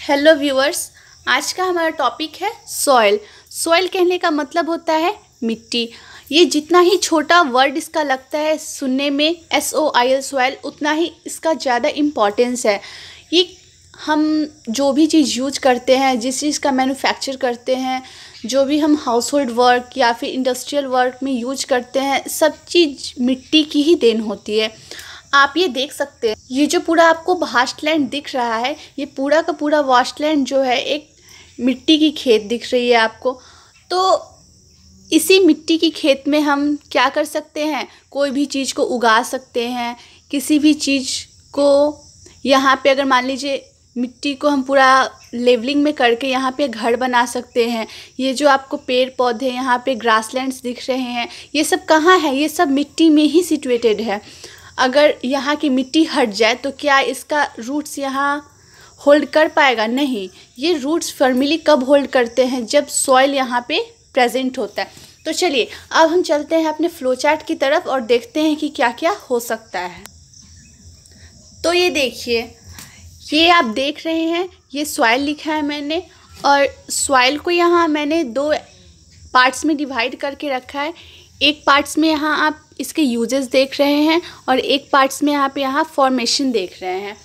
Hello viewers. आज का हमारा टॉपिक है सॉइल। सॉइल कहने का मतलब होता है मिट्टी। ये जितना ही छोटा वर्ड इसका लगता है सुनने में SOIL सॉइल, उतना ही इसका ज़्यादा इम्पॉर्टेंस है। ये हम जो भी चीज़ यूज करते हैं, जिस चीज़ का मैन्युफैक्चर करते हैं, जो भी हम हाउस होल्ड वर्क या फिर इंडस्ट्रियल वर्क में यूज करते हैं, सब चीज़ मिट्टी की ही देन होती है। आप ये देख सकते हैं, ये जो पूरा आपको वास्टलैंड दिख रहा है, ये पूरा का पूरा वास्टलैंड जो है एक मिट्टी की खेत दिख रही है आपको। तो इसी मिट्टी की खेत में हम क्या कर सकते हैं, कोई भी चीज़ को उगा सकते हैं। किसी भी चीज़ को यहाँ पे अगर मान लीजिए मिट्टी को हम पूरा लेवलिंग में करके यहाँ पे घर बना सकते हैं। ये जो आपको पेड़ पौधे यहाँ पे ग्रासलैंड्स दिख रहे हैं, ये सब कहाँ है? ये सब मिट्टी में ही सिचुएटेड है। अगर यहाँ की मिट्टी हट जाए तो क्या इसका रूट्स यहाँ होल्ड कर पाएगा? नहीं। ये रूट्स फर्मली कब होल्ड करते हैं? जब सॉइल यहाँ पे प्रेजेंट होता है। तो चलिए अब हम चलते हैं अपने फ्लो चार्ट की तरफ और देखते हैं कि क्या क्या हो सकता है। तो ये देखिए, ये आप देख रहे हैं, ये सॉइल लिखा है मैंने, और सॉइल को यहाँ मैंने दो पार्ट्स में डिवाइड करके रखा है। एक पार्ट्स में यहाँ आप इसके यूजेस देख रहे हैं और एक पार्ट्स में आप यहाँ फॉर्मेशन देख रहे हैं।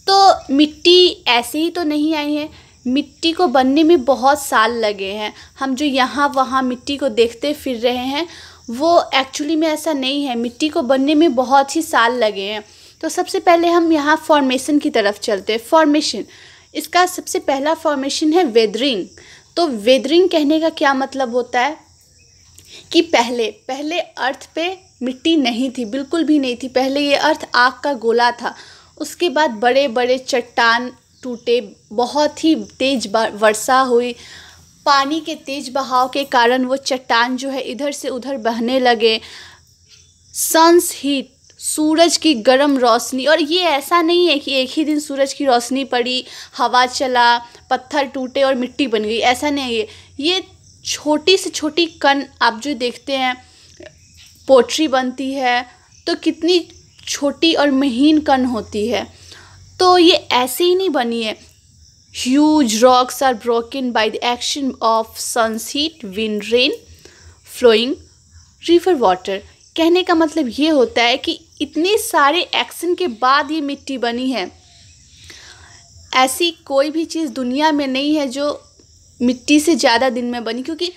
तो मिट्टी ऐसे ही तो नहीं आई है, मिट्टी को बनने में बहुत साल लगे हैं। हम जो यहाँ वहाँ मिट्टी को देखते फिर रहे हैं, वो एक्चुअली में ऐसा नहीं है। मिट्टी को बनने में बहुत ही साल लगे हैं। तो सबसे पहले हम यहाँ फॉर्मेशन की तरफ चलते हैं। फॉर्मेशन, इसका सबसे पहला फॉर्मेशन है वेदरिंग। तो वेदरिंग कहने का क्या मतलब होता है कि पहले अर्थ पे मिट्टी नहीं थी, बिल्कुल भी नहीं थी। पहले ये अर्थ आग का गोला था। उसके बाद बड़े बड़े चट्टान टूटे, बहुत ही तेज वर्षा हुई, पानी के तेज बहाव के कारण वो चट्टान जो है इधर से उधर बहने लगे। सन्स हीट, सूरज की गर्म रोशनी, और ये ऐसा नहीं है कि एक ही दिन सूरज की रोशनी पड़ी, हवा चला, पत्थर टूटे और मिट्टी बन गई, ऐसा नहीं है। ये छोटी से छोटी कण आप जो देखते हैं, पोट्री बनती है तो कितनी छोटी और महीन कण होती है। तो ये ऐसे ही नहीं बनी है। Huge rocks are broken by the action of sun's heat, wind, rain, flowing river water. कहने का मतलब ये होता है कि इतने सारे एक्शन के बाद ये मिट्टी बनी है। ऐसी कोई भी चीज़ दुनिया में नहीं है जो मिट्टी से ज़्यादा दिन में बनी, क्योंकि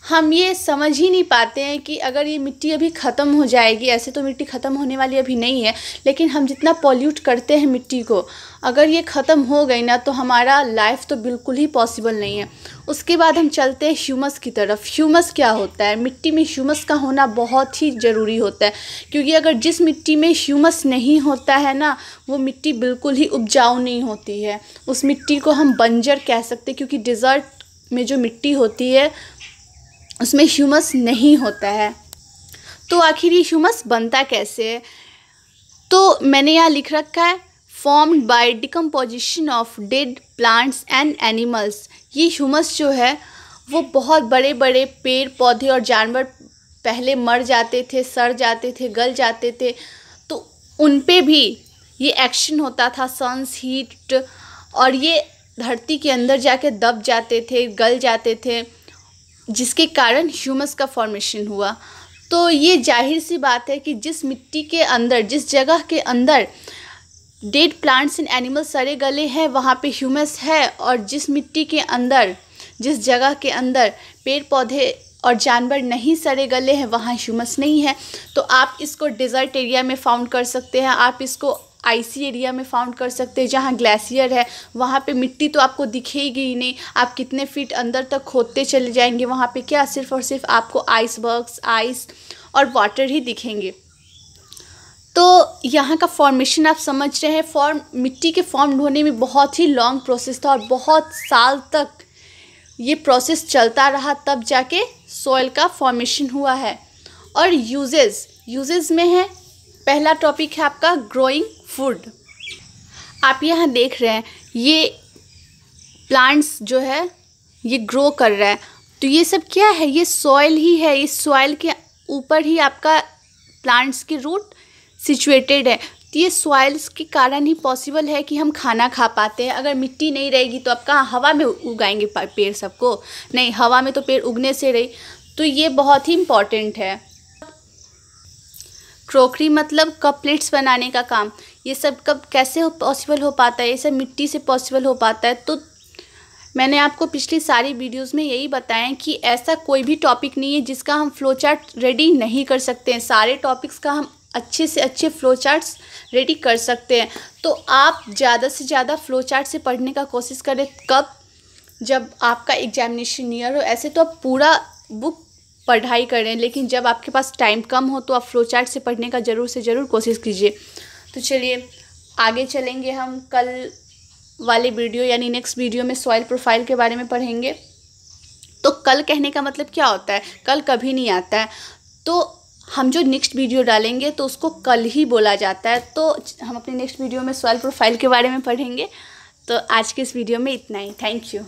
हम ये समझ ही नहीं पाते हैं कि अगर ये मिट्टी अभी ख़त्म हो जाएगी, ऐसे तो मिट्टी ख़त्म होने वाली अभी नहीं है, लेकिन हम जितना पॉल्यूट करते हैं मिट्टी को, अगर ये ख़त्म हो गई ना तो हमारा लाइफ तो बिल्कुल ही पॉसिबल नहीं है। उसके बाद हम चलते हैं ह्यूमस की तरफ। ह्यूमस क्या होता है? मिट्टी में ह्यूमस का होना बहुत ही ज़रूरी होता है, क्योंकि अगर जिस मिट्टी में ह्यूमस नहीं होता है ना, वो मिट्टी बिल्कुल ही उपजाऊ नहीं होती है। उस मिट्टी को हम बंजर कह सकते हैं, क्योंकि डिज़र्ट में जो मिट्टी होती है उसमें ह्यूमस नहीं होता है। तो आखिर ये ह्यूमस बनता कैसे है? तो मैंने यहाँ लिख रखा है, formed by decomposition of dead plants and animals. ये ह्यूमस जो है वो बहुत बड़े बड़े पेड़ पौधे और जानवर पहले मर जाते थे, सड़ जाते थे, गल जाते थे, तो उन पे भी ये एक्शन होता था, सन्स हीट, और ये धरती के अंदर जाके दब जाते थे, गल जाते थे, जिसके कारण ह्यूमस का फॉर्मेशन हुआ। तो ये जाहिर सी बात है कि जिस मिट्टी के अंदर, जिस जगह के अंदर डेड प्लांट्स एंड एनिमल्स सड़े गले हैं, वहाँ पे ह्यूमस है, और जिस मिट्टी के अंदर, जिस जगह के अंदर पेड़ पौधे और जानवर नहीं सड़े गले हैं, वहाँ ह्यूमस नहीं है। तो आप इसको डेजर्ट एरिया में फाउंड कर सकते हैं, आप इसको आइसी एरिया में फाउंड कर सकते हैं, जहाँ ग्लेशियर है। वहाँ पे मिट्टी तो आपको दिखेगी ही नहीं, आप कितने फीट अंदर तक खोदते चले जाएंगे, वहाँ पे क्या सिर्फ और सिर्फ आपको आइसबर्ग्स, आइस और वाटर ही दिखेंगे। तो यहाँ का फॉर्मेशन आप समझ रहे हैं। मिट्टी के फॉर्म होने में बहुत ही लॉन्ग प्रोसेस था और बहुत साल तक ये प्रोसेस चलता रहा, तब जाके सॉइल का फॉर्मेशन हुआ है। और यूजेस में है, पहला टॉपिक है आपका ग्रोइंग फूड। आप यहाँ देख रहे हैं ये प्लांट्स जो है ये ग्रो कर रहा है, तो ये सब क्या है? ये सॉइल ही है। इस सॉइल के ऊपर ही आपका प्लांट्स की रूट सिचुएटेड है। तो ये सॉइल्स के कारण ही पॉसिबल है कि हम खाना खा पाते हैं। अगर मिट्टी नहीं रहेगी तो अब कहाँ हवा में उगाएंगे पेड़ सबको? नहीं, हवा में तो पेड़ उगने से रही। तो ये बहुत ही इम्पॉर्टेंट है। क्रोकरी मतलब कप प्लेट्स बनाने का काम, ये सब कब कैसे पॉसिबल हो पाता है? ये सब मिट्टी से पॉसिबल हो पाता है। तो मैंने आपको पिछली सारी वीडियोस में यही बताया कि ऐसा कोई भी टॉपिक नहीं है जिसका हम फ्लो चार्ट रेडी नहीं कर सकते हैं। सारे टॉपिक्स का हम अच्छे से अच्छे फ्लो चार्ट्स रेडी कर सकते हैं। तो आप ज़्यादा से ज़्यादा फ्लो चार्ट से पढ़ने का कोशिश करें। कब? जब आपका एग्जामिनेशन नियर हो। ऐसे तो आप पूरा बुक पढ़ाई करें, लेकिन जब आपके पास टाइम कम हो तो आप फ्लो चार्ट से पढ़ने का ज़रूर से ज़रूर कोशिश कीजिए। तो चलिए आगे चलेंगे। हम कल वाले वीडियो यानी नेक्स्ट वीडियो में सॉइल प्रोफाइल के बारे में पढ़ेंगे। तो कल कहने का मतलब क्या होता है? कल कभी नहीं आता है। तो हम जो नेक्स्ट वीडियो डालेंगे तो उसको कल ही बोला जाता है। तो हम अपने नेक्स्ट वीडियो में सॉइल प्रोफाइल के बारे में पढ़ेंगे। तो आज के इस वीडियो में इतना ही। Thank you.